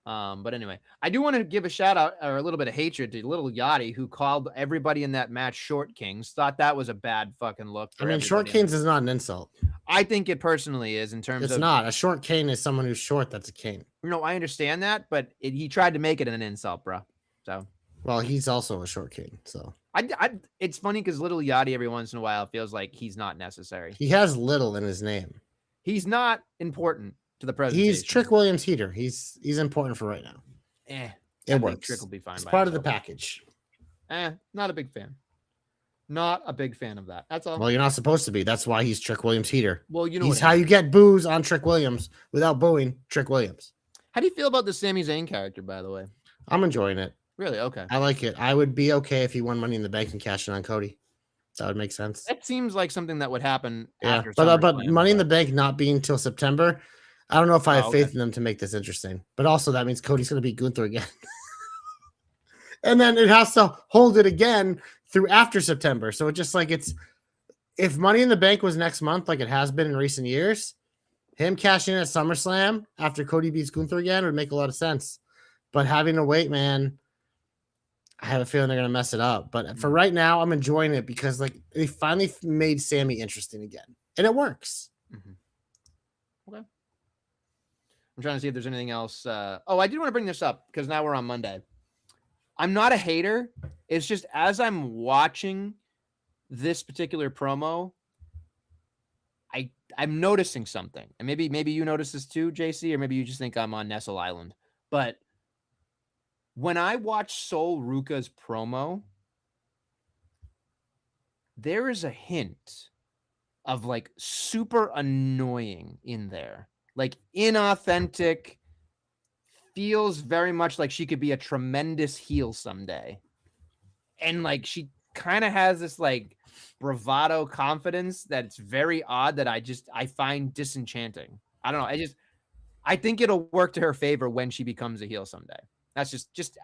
But anyway, I do want to give a shout out or a little bit of hatred to Little Yachty, who called everybody in that match short kings. Thought that was a bad fucking look. I mean, short kings is not an insult. I think it personally is in terms of. It's not. A short cane is someone who's short. That's a cane. No, I understand that, but he tried to make it an insult, bro. So. Well, he's also a short cane. So. It's funny because Little Yachty every once in a while feels like he's not necessary. He has little in his name. He's not important to the presentation. He's Trick Williams heater. He's important for right now. It works. Trick will be fine. It's part of the package. Not a big fan. Not a big fan of that. That's all. Well, you're not supposed to be. That's why he's Trick Williams heater. Well, he's how you get boos on Trick Williams without booing Trick Williams. How do you feel about the Sami Zayn character, by the way? I'm enjoying it. Really? Okay. I like it. I would be okay if he won Money in the Bank and cashed in on Cody. That would make sense. That seems like something that would happen after. But Money in the Bank not being till September, I don't know if I have faith in them to make this interesting. But also that means Cody's going to beat Gunther again. And then it has to hold it again through after September. So it's just like if Money in the Bank was next month, like it has been in recent years, him cashing in at SummerSlam after Cody beats Gunther again would make a lot of sense. But having to wait, man, I have a feeling they're going to mess it up. But for right now, I'm enjoying it because like they finally made Sammy interesting again. And it works. Mm-hmm. Okay. I'm trying to see if there's anything else. I did want to bring this up because now we're on Monday. I'm not a hater. It's just as I'm watching this particular promo, I'm noticing something. And maybe you notice this too, JC, or maybe you just think I'm on Nestle Island. But when I watch Sol Ruka's promo, there is a hint of like super annoying in there. Like inauthentic, feels very much like she could be a tremendous heel someday. And like she kind of has this like bravado confidence that it's very odd that I find disenchanting. I don't know. I think it'll work to her favor when she becomes a heel someday. That's just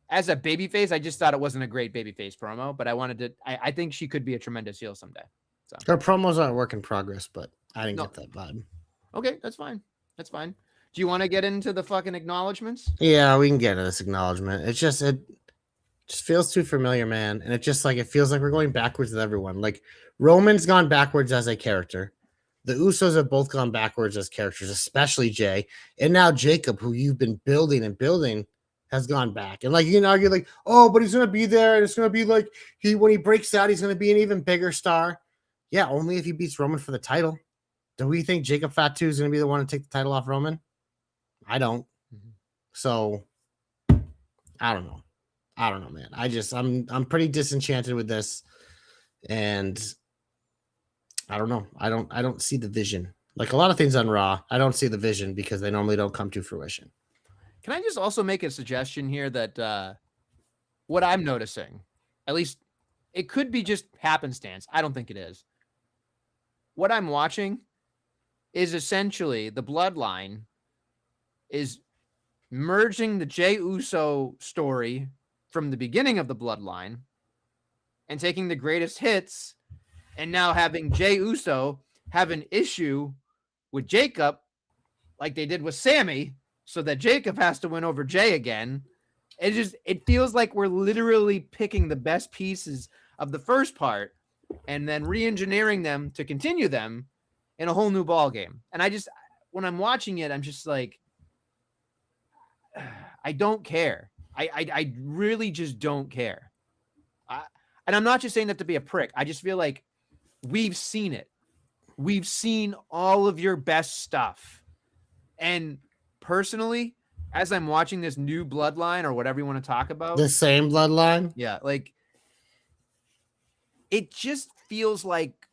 as a babyface, I just thought it wasn't a great babyface promo, but I think she could be a tremendous heel someday. So Her promos are a work in progress, but I didn't no. get that vibe. Okay, that's fine. That's fine. Do you want to get into the fucking acknowledgments? Yeah, we can get into this acknowledgement. It just feels too familiar, man. And it feels like we're going backwards with everyone. Like Roman's gone backwards as a character. The Usos have both gone backwards as characters, especially Jay. And now Jacob, who you've been building and building, has gone back. And like you can argue, like, oh, but he's gonna be there, and it's gonna be like when he breaks out, he's gonna be an even bigger star. Yeah, only if he beats Roman for the title. Do we think Jacob Fatu is gonna be the one to take the title off Roman? I don't. So I don't know. I don't know, man. I'm pretty disenchanted with this, and I don't know. I don't see the vision. Like a lot of things on Raw, I don't see the vision because they normally don't come to fruition. Can I just also make a suggestion here that what I'm noticing, at least it could be just happenstance. I don't think it is. What I'm watching is essentially the bloodline is merging the Jey Uso story from the beginning of the bloodline and taking the greatest hits and now having Jey Uso have an issue with Jacob like they did with Sammy so that Jacob has to win over Jey again. It feels like we're literally picking the best pieces of the first part and then re-engineering them to continue them in a whole new ball game. And when I'm watching it, I'm just like, I don't care. I really just don't care. And I'm not just saying that to be a prick. I just feel like we've seen it. We've seen all of your best stuff. And personally, as I'm watching this new bloodline or whatever you want to talk about. The same bloodline? Yeah, like it just feels like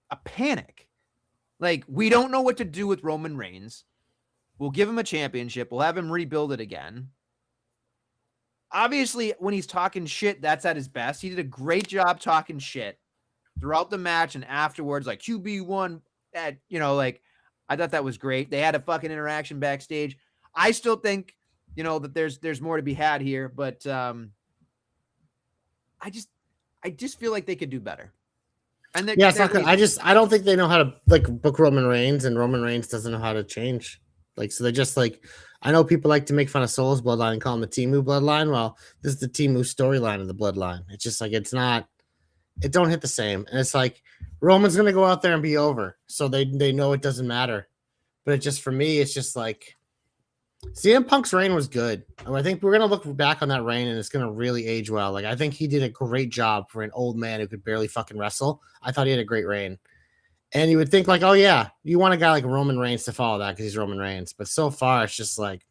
a panic. Like we don't know what to do with Roman Reigns. We'll give him a championship. We'll have him rebuild it again. Obviously, when he's talking shit, that's at his best. He did a great job talking shit throughout the match and afterwards, like QB1, that, like, I thought that was great. They had a fucking interaction backstage. I still think, that there's more to be had here, but I just feel like they could do better. And yeah, it's not good. I don't think they know how to like book Roman Reigns, and Roman Reigns doesn't know how to change. Like, so they're just like, I know people like to make fun of Solo's bloodline and call him the Timu bloodline. Well, this is the Timu storyline of the bloodline. It's just like, it don't hit the same. And it's like, Roman's going to go out there and be over. So they know it doesn't matter. But it just, for me, it's just like, CM Punk's reign was good. I think we're going to look back on that reign and it's going to really age well. Like, I think he did a great job for an old man who could barely fucking wrestle. I thought he had a great reign. And you would think like, oh yeah, you want a guy like Roman Reigns to follow that because he's Roman Reigns. But so far, it's just like,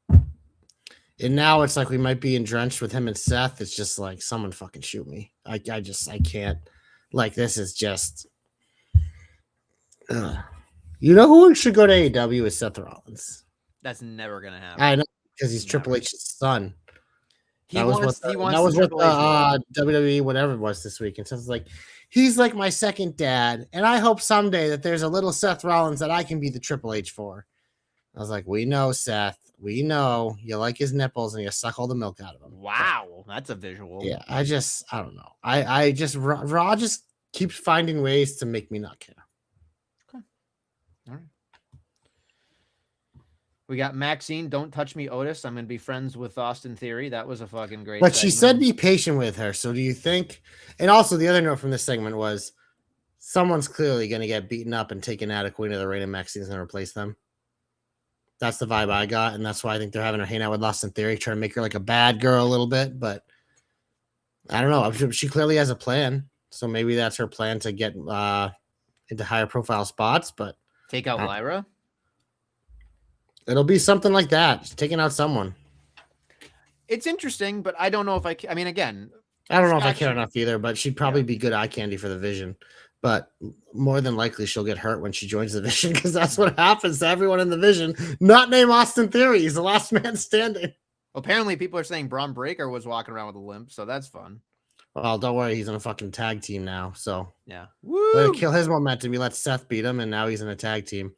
and now it's like we might be drenched with him and Seth. It's just like, someone fucking shoot me. I can't. Like, this is just. You know who should go to AEW is Seth Rollins. That's never gonna happen. I know, because he's Triple H's son. That was what WWE, whatever it was this week. And Seth's like, he's like my second dad, and I hope someday that there's a little Seth Rollins that I can be the Triple H for. I was like, we know, Seth. We know you like his nipples and you suck all the milk out of them. Wow, that's a visual. Yeah, I don't know. Raw just keeps finding ways to make me not care. Okay. All right. We got Maxine, don't touch me, Otis. I'm going to be friends with Austin Theory. That was a fucking great But segment. she said be patient with her. So do you think, and also the other note from this segment was someone's clearly going to get beaten up and taken out of Queen of the Reign and Maxine's going to replace them. That's the vibe I got. And that's why I think they're having her hang out with Austin Theory, trying to make her like a bad girl a little bit. But I don't know. She clearly has a plan. So maybe that's her plan to get into higher profile spots. But take out Lyra? It'll be something like that. Just taking out someone. It's interesting, but I don't know if I mean, again, I don't know if I care enough either, but she'd probably be good eye candy for the Vision. but more than likely she'll get hurt when she joins the Vision because that's what happens to everyone in the Vision. Not named Austin Theory. He's the last man standing. Apparently, people are saying Braun Breaker was walking around with a limp, so that's fun. Well, don't worry. He's in a fucking tag team now. So yeah. Let it kill his momentum. He let Seth beat him, and now he's in a tag team.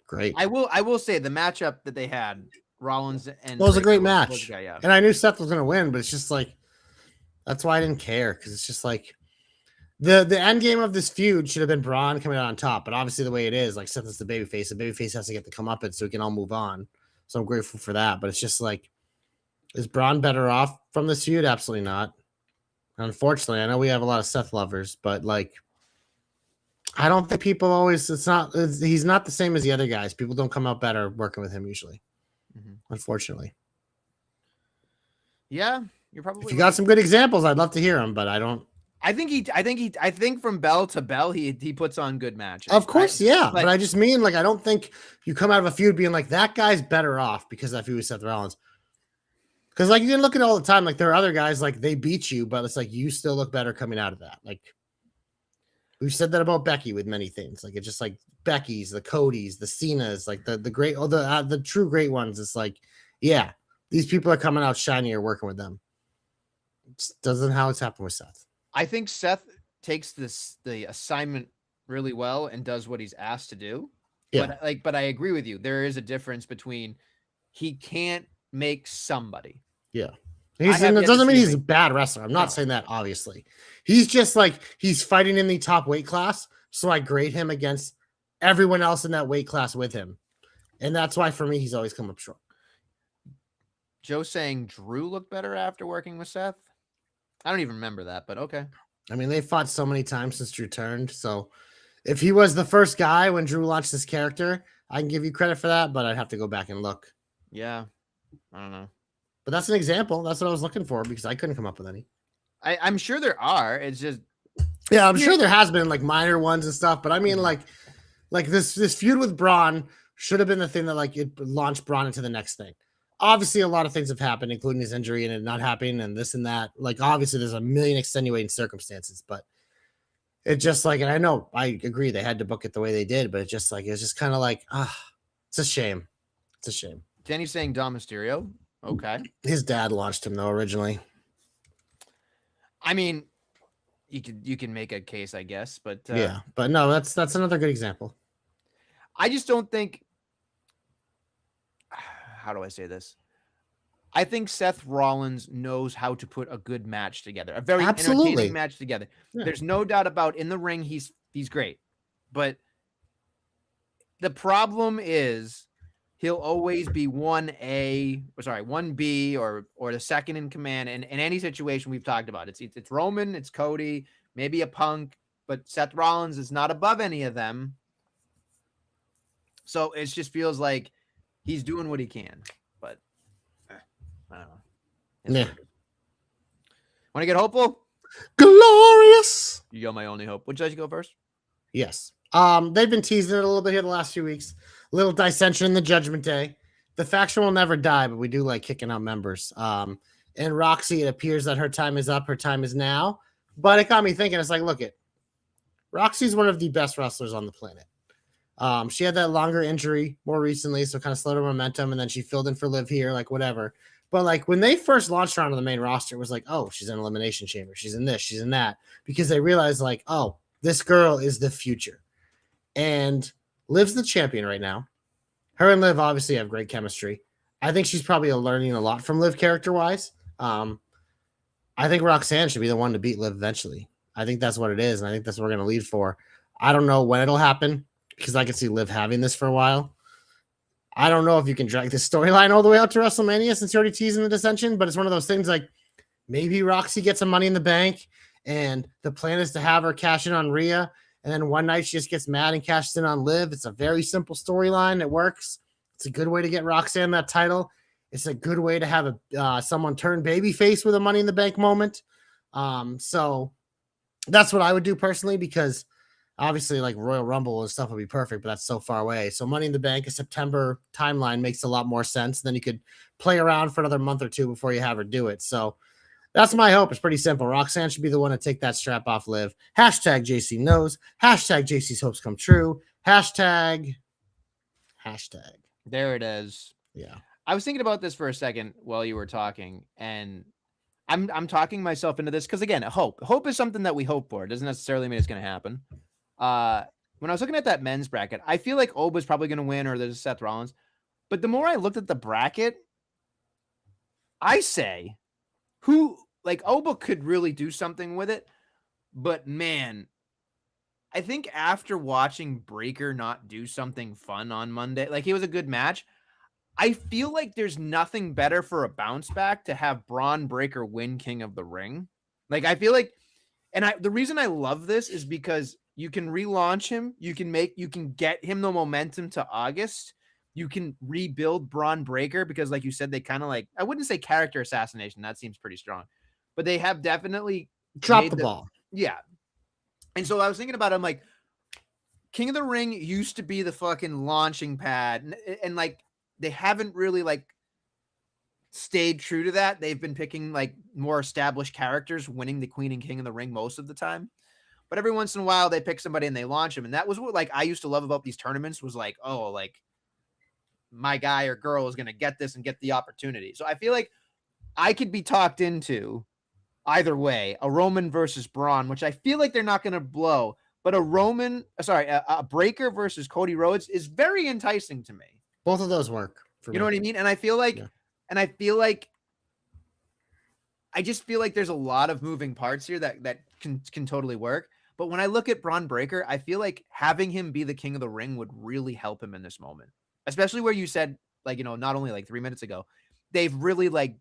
Great. I will say the matchup that they had, Rollins and it was a great match. Yeah. And I knew Seth was going to win, but it's just like, that's why I didn't care. Because it's just like, the end game of this feud should have been Braun coming out on top. But obviously the way it is, like Seth is the babyface. The babyface has to get the comeuppance so we can all move on. So I'm grateful for that. But it's just like, is Braun better off from this feud? Absolutely not. Unfortunately, I know we have a lot of Seth lovers, but like, I don't think people always, he's not the same as the other guys. People don't come out better working with him usually. Unfortunately. Yeah, you're probably. If you got some good examples, I'd love to hear them, but I don't. I think from bell to bell, he puts on good matches. Of course, but I just mean, like, I don't think you come out of a feud being like, that guy's better off because that feud with Seth Rollins. Because, like, you can look at it all the time. Like, there are other guys, like, they beat you, but it's like, you still look better coming out of that. Like, we've said that about Becky with many things. Like, it's just like Becky's, the Cody's, the Cena's, like the great, the true great ones. It's like, yeah, these people are coming out shinier working with them. It doesn't how it's happened with Seth. I think Seth takes the assignment really well and does what he's asked to do. Yeah. But I agree with you. There is a difference between he can't make somebody. Yeah. It doesn't mean he's a bad wrestler. I'm not saying that, obviously. He's just like, he's fighting in the top weight class. So I grade him against everyone else in that weight class with him. And that's why, for me, he's always come up short. Joe saying Drew looked better after working with Seth. I don't even remember that, but okay. I mean, they fought so many times since Drew turned. So if he was the first guy when Drew launched this character, I can give you credit for that, but I'd have to go back and look. Yeah. I don't know. But that's an example. That's what I was looking for because I couldn't come up with any. I'm sure there are. It's just. Yeah, I'm sure there has been like minor ones and stuff, but I mean, like this feud with Braun should have been the thing that like it launched Braun into the next thing. Obviously, a lot of things have happened, including his injury and it not happening and this and that. Like, obviously, there's a million extenuating circumstances, but it just like, and I know I agree they had to book it the way they did, but it's just kind of like, it's a shame. It's a shame. Jenny's saying Dom Mysterio. Okay. His dad launched him though originally. I mean, you can make a case, I guess, but yeah, but no, that's another good example. I just don't think. How do I say this? I think Seth Rollins knows how to put a good match together, a very entertaining match together. Yeah. There's no doubt about in the ring he's great, but the problem is he'll always be 1B or the second in command in any situation we've talked about. It's Roman, it's Cody, maybe a Punk, but Seth Rollins is not above any of them. So it just feels like he's doing what he can, but I don't know. Yeah. Want to get hopeful? Glorious. You're my only hope. Would you like to go first? Yes. They've been teasing it a little bit here the last few weeks. A little dissension in the Judgment Day. The faction will never die, but we do like kicking out members. And Roxy, it appears that her time is up. Her time is now. But it got me thinking. It's like, look it. Roxy's one of the best wrestlers on the planet. She had that longer injury more recently, so kind of slowed her momentum, and then she filled in for Liv here, like whatever. But like when they first launched her onto the main roster, it was like, oh, she's in Elimination Chamber, she's in this, she's in that, because they realized like, oh, this girl is the future. And Liv's the champion right now. Her and Liv obviously have great chemistry. I think she's probably learning a lot from Liv character-wise. I think Roxanne should be the one to beat Liv eventually. I think that's what it is, and I think that's what we're going to lead for. I don't know when it'll happen, because I can see Liv having this for a while. I don't know if you can drag this storyline all the way out to WrestleMania since you're already teasing the dissension, but it's one of those things like maybe Roxy gets some money in the bank and the plan is to have her cash in on Rhea, and then one night she just gets mad and cashes in on Liv. It's a very simple storyline. It works. It's a good way to get Roxanne that title. It's a good way to have someone turn babyface with a Money in the Bank moment. So that's what I would do personally, because obviously, like Royal Rumble and stuff would be perfect, but that's so far away. So Money in the Bank, a September timeline makes a lot more sense. Then you could play around for another month or two before you have her do it. So That's my hope. It's pretty simple. Roxanne should be the one to take that strap off Liv. Hashtag JC knows. Hashtag JC's hopes come true. Hashtag. There it is. Yeah. I was thinking about this for a second while you were talking, and I'm talking myself into this because, again, hope is something that we hope for. It doesn't necessarily mean it's going to happen. When I was looking at that men's bracket, I feel like Oba was probably going to win, or there's Seth Rollins. But the more I looked at the bracket, I say, Oba could really do something with it. But man, I think after watching Breaker not do something fun on Monday, like, he was a good match, I feel like there's nothing better for a bounce back to have Braun Breaker win King of the Ring. Like, I feel like, and the reason I love this is because you can relaunch him, you can get him the momentum to August. You can rebuild Braun Breaker because, like you said, they kind of, like, I wouldn't say character assassination. That seems pretty strong, but they have definitely dropped the ball. Yeah. And so I was thinking about it, I'm like, King of the Ring used to be the fucking launching pad, and like, they haven't really, like, stayed true to that. They've been picking, like, more established characters winning the Queen and King of the Ring most of the time. But every once in a while they pick somebody and they launch them. And that was what, like, I used to love about these tournaments was like, oh, like, my guy or girl is going to get this and get the opportunity. So I feel like I could be talked into either way, a Roman versus Braun, which I feel like they're not going to blow, but a Breaker versus Cody Rhodes is very enticing to me. Both of those work for me. You know what I mean? And I feel like, I just feel like there's a lot of moving parts here that can totally work. But when I look at Braun Breaker, I feel like having him be the King of the Ring would really help him in this moment, especially where you said, like, you know, not only like 3 minutes ago, they've really, like,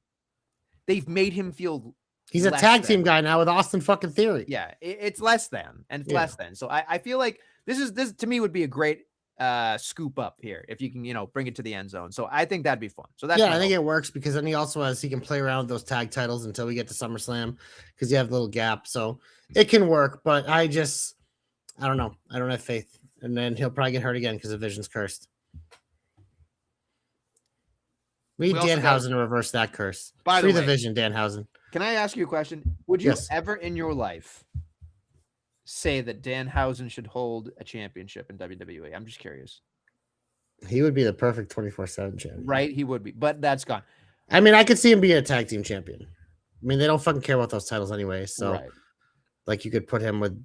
they've made him feel he's a tag team guy now with Austin fucking Theory. Yeah, it's less than, and it's less than. So I feel like this to me would be a great scoop up here if you can, you know, bring it to the end zone. So I think that'd be fun. So that's I think it works because then he can play around with those tag titles until we get to SummerSlam because you have a little gap. So it can work, but I don't know. I don't have faith. And then he'll probably get hurt again because the Vision's cursed. We need Danhausen to reverse that curse. Free the Vision, Danhausen. Can I ask you a question? Would you ever in your life say that Danhausen should hold a championship in WWE? I'm just curious. He would be the perfect 24/7 champion. Right, he would be, but that's gone. I mean, I could see him being a tag team champion. I mean, they don't fucking care about those titles anyway. So, like, you could put him with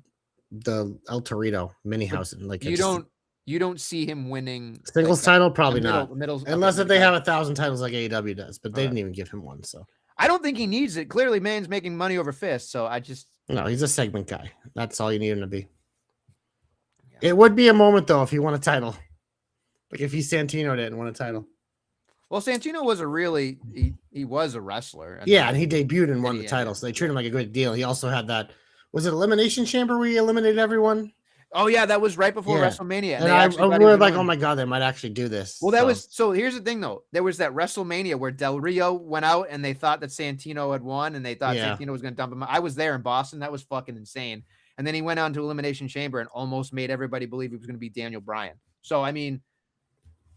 the El Torito, Minihausen. Like, you don't see him winning singles title, probably not. Unless if they have 1,000 titles like AEW does, but they didn't even give him one. So I don't think he needs it. Clearly, man's making money over fists. So no, he's a segment guy. That's all you need him to be. Yeah. It would be a moment though if he won a title, like if Santino didn't win a title. Well, Santino was he was a wrestler. And he debuted and won the title, so they treated him like a good deal. He also had that. Was it Elimination Chamber where he eliminated everyone? Oh yeah, that was right before WrestleMania. And we were like, oh my god, they might actually do this. Well, so here's the thing though. There was that WrestleMania where Del Rio went out and they thought that Santino had won and they thought Santino was going to dump him. I was there in Boston. That was fucking insane. And then he went on to Elimination Chamber and almost made everybody believe he was going to be Daniel Bryan. So, I mean,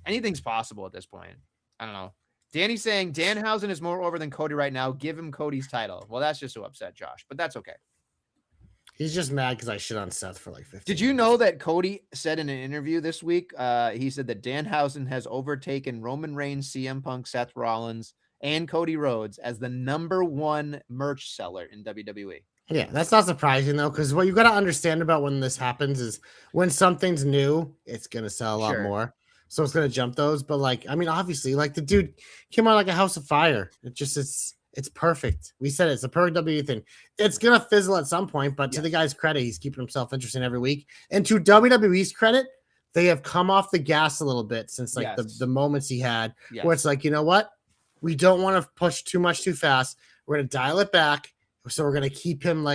anything's possible at this point. I don't know. Danny's saying Danhausen is more over than Cody right now. Give him Cody's title. Well, that's just so upset Josh, but that's okay. He's just mad because I shit on Seth for like 15 Did you know that Cody said in an interview this week, he said that Danhausen has overtaken Roman Reigns, CM Punk, Seth Rollins, and Cody Rhodes as the #1 merch seller in WWE. Yeah, that's not surprising, though, because what you got to understand about when this happens is when something's new, it's going to sell a lot more. So it's going to jump those. But, like, I mean, obviously, like, the dude came out like a house of fire. It's perfect. We said it's a perfect WWE thing. It's going to fizzle at some point, but to the guy's credit, he's keeping himself interesting every week. And to WWE's credit, they have come off the gas a little bit since, like, the moments he had where it's like, you know what? We don't want to push too much too fast. We're going to dial it back. So we're going to keep him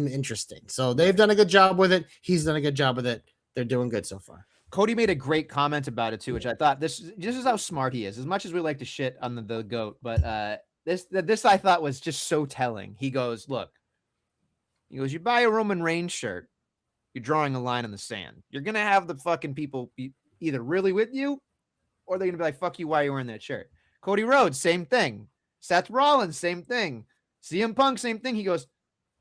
interesting. So they've done a good job with it. He's done a good job with it. They're doing good so far. Cody made a great comment about it too, which I thought this is how smart he is. As much as we like to shit on the GOAT, but this I thought was just so telling. He goes, you buy a Roman Reigns shirt, you're drawing a line in the sand. You're going to have the fucking people be either really with you or they're going to be like, fuck you, why are you wearing that shirt? Cody Rhodes, same thing. Seth Rollins, same thing. CM Punk, same thing. He goes,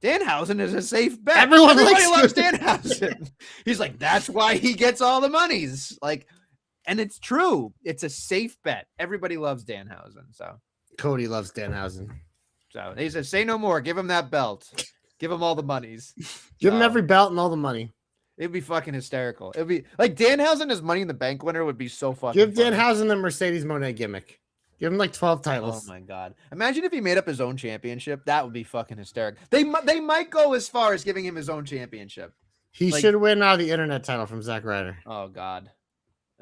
Danhausen is a safe bet. Everybody loves Danhausen. He's like, that's why he gets all the monies. Like, and it's true. It's a safe bet. Everybody loves Danhausen. So Cody loves Danhausen. So he says, say no more. Give him that belt. Give him all the monies. Give him every belt and all the money. It'd be fucking hysterical. It'd be like Danhausen as Money in the Bank winner would be so fucking Give funny. Danhausen the Mercedes Moné gimmick. Give him like 12 titles. Oh my god! Imagine if he made up his own championship. That would be fucking hysterical. They might go as far as giving him his own championship. He should win the internet title from Zack Ryder. Oh god.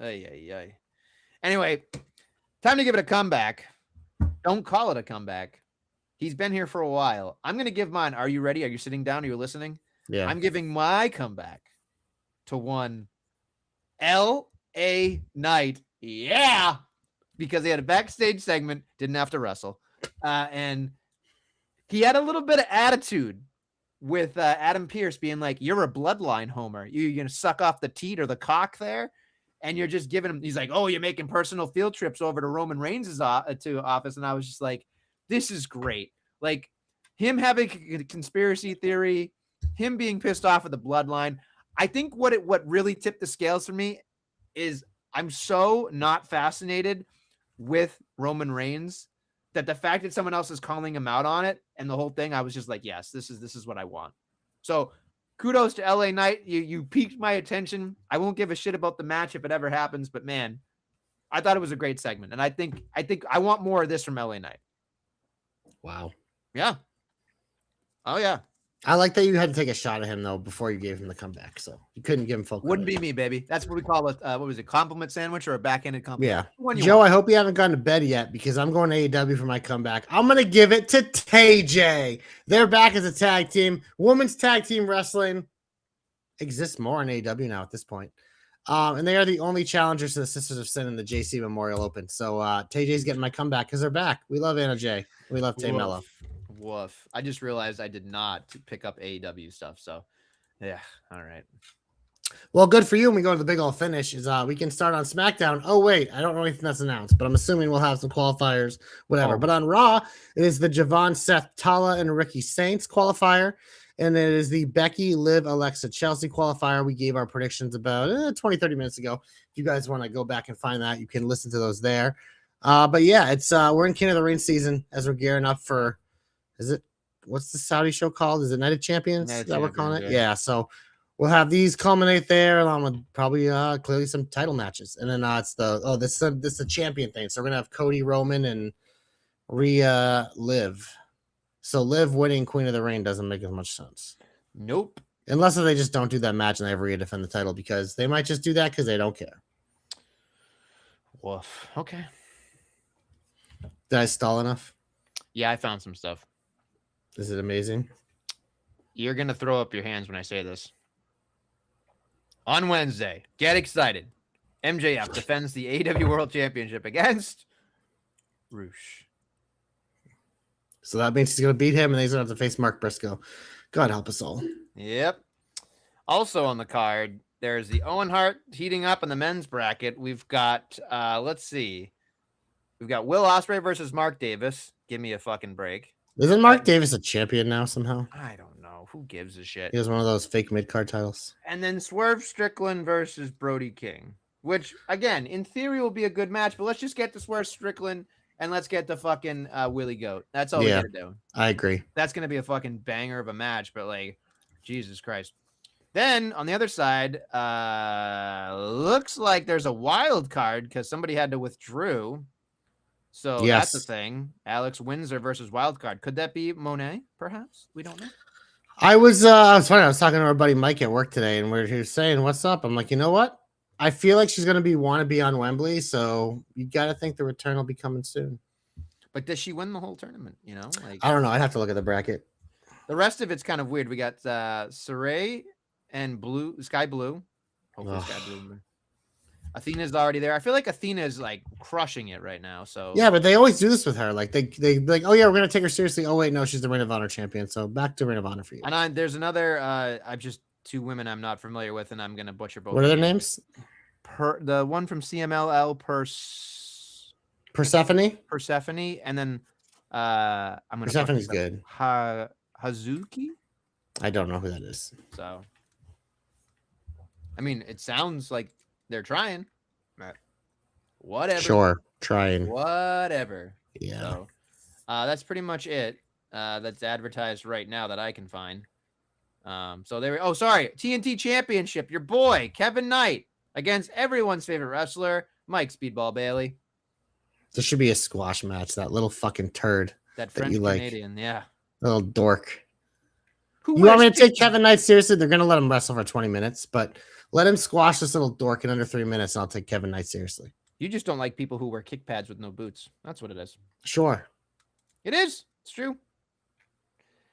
Ay. Anyway, time to give it a comeback. Don't call it a comeback. He's been here for a while. I'm gonna give mine. Are you ready? Are you sitting down? Are you listening? Yeah. I'm giving my comeback to one L.A. Knight. Yeah. Because he had a backstage segment, didn't have to wrestle. And he had a little bit of attitude with Adam Pearce being like, you're a bloodline homer. You're going to suck off the teat or the cock there. And you're just giving him, he's like, oh, you're making personal field trips over to Roman Reigns' office. And I was just like, this is great. Like him having a conspiracy theory, him being pissed off at the bloodline. I think what really tipped the scales for me is I'm so not fascinated with Roman Reigns that the fact that someone else is calling him out on it and the whole thing, I was just like, yes, this is what I want. So kudos to LA Knight. You piqued my attention. I won't give a shit about the match if it ever happens, but man, I thought it was a great segment. And I think I want more of this from LA Knight. Wow. Yeah. Oh yeah. I like that you had to take a shot at him though before you gave him the comeback, so you couldn't give him full credit. Wouldn't be me, baby. That's what we call it. What was it? Compliment sandwich or a backhanded compliment? Yeah. Joe, I hope you haven't gone to bed yet because I'm going to AEW for my comeback. I'm gonna give it to TJ. They're back as a tag team. Women's tag team wrestling exists more in AEW now at this point. And they are the only challengers to the Sisters of Sin in the JC Memorial Open. So TJ's getting my comeback because they're back. We love Anna Jay. We love Tay Mello. Woof. I just realized I did not pick up AEW stuff. So, yeah. All right. Well, good for you. When we go to the big old finish, is we can start on SmackDown. Oh, wait. I don't know anything that's announced, but I'm assuming we'll have some qualifiers, whatever. Oh. But on Raw, it is the Javon, Seth, Tala, and Ricky Saints qualifier. And it is the Becky, Liv, Alexa, Chelsea qualifier. We gave our predictions about 20, 30 minutes ago. If you guys want to go back and find that, you can listen to those there. But yeah, it's we're in King of the Ring season as we're gearing up for, what's the Saudi show called? Is it Night of Champions? We're calling it? Yeah. So we'll have these culminate there along with probably clearly some title matches. And then it's this is a champion thing. So we're going to have Cody, Roman, and Liv. So Liv winning Queen of the Ring doesn't make as much sense. Nope. Unless they just don't do that match and they have Rhea defend the title because they might just do that because they don't care. Woof. Okay. Did I stall enough? Yeah, I found some stuff. Is it amazing? You're going to throw up your hands when I say this. On Wednesday, get excited. MJF defends the AEW World Championship against Roosh. So that means he's going to beat him and he's going to have to face Mark Briscoe. God help us all. Yep. Also on the card, there's the Owen Hart heating up in the men's bracket. We've got, let's see. We've got Will Ospreay versus Mark Davis. Give me a fucking break. Isn't Mark Davis a champion now somehow? I don't know. Who gives a shit? He has one of those fake mid-card titles. And then Swerve Strickland versus Brody King, which, again, in theory will be a good match, but let's just get to Swerve Strickland and let's get the fucking Willie Goat. That's all we got to do. I agree. That's going to be a fucking banger of a match, but like, Jesus Christ. Then on the other side, looks like there's a wild card because somebody had to withdraw. So that's the thing. Alex Windsor versus Wildcard. Could that be Monet, perhaps? We don't know. I was funny. I was talking to our buddy Mike at work today, and he was saying, "What's up?" I'm like, you know what? I feel like she's gonna want to be on Wembley, so you got to think the return will be coming soon. But does she win the whole tournament? You know, like I don't know. I'd have to look at the bracket. The rest of it's kind of weird. We got Saray and Sky Blue. Hopefully, Sky Blue. Athena's already there. I feel like Athena is like crushing it right now. So yeah, but they always do this with her. Like they like, oh yeah, we're gonna take her seriously. Oh wait, no, she's the Ring of Honor champion. So back to Ring of Honor for you. And there's another. I've just two women I'm not familiar with, and I'm gonna butcher both. What are their names? The one from CMLL, Persephone, and then I'm gonna Persephone's good. Hazuki. I don't know who that is. So, I mean, it sounds like they're trying. Whatever. Sure, trying. Whatever. Yeah. So, that's pretty much it. That's advertised right now that I can find. So there. Oh, sorry. TNT Championship. Your boy Kevin Knight against everyone's favorite wrestler, Mike Speedball Bailey. This should be a squash match. That little fucking turd. That French Canadian. Yeah. Little dork. Who You want me to take Kevin Knight seriously? They're gonna let him wrestle for 20 minutes, but let him squash this little dork in under 3 minutes, and I'll take Kevin Knight seriously. You just don't like people who wear kick pads with no boots. That's what it is. Sure. It is. It's true.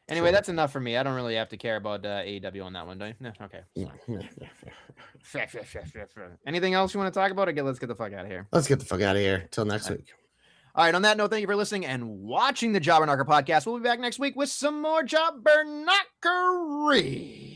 Anyway, that's enough for me. I don't really have to care about AEW on that one, do you? No. Okay. Anything else you want to talk about? Let's get the fuck out of here. Let's get the fuck out of here. Till next week. All right. On that note, thank you for listening and watching the Jobber Knocker podcast. We'll be back next week with some more Jobber Knockery.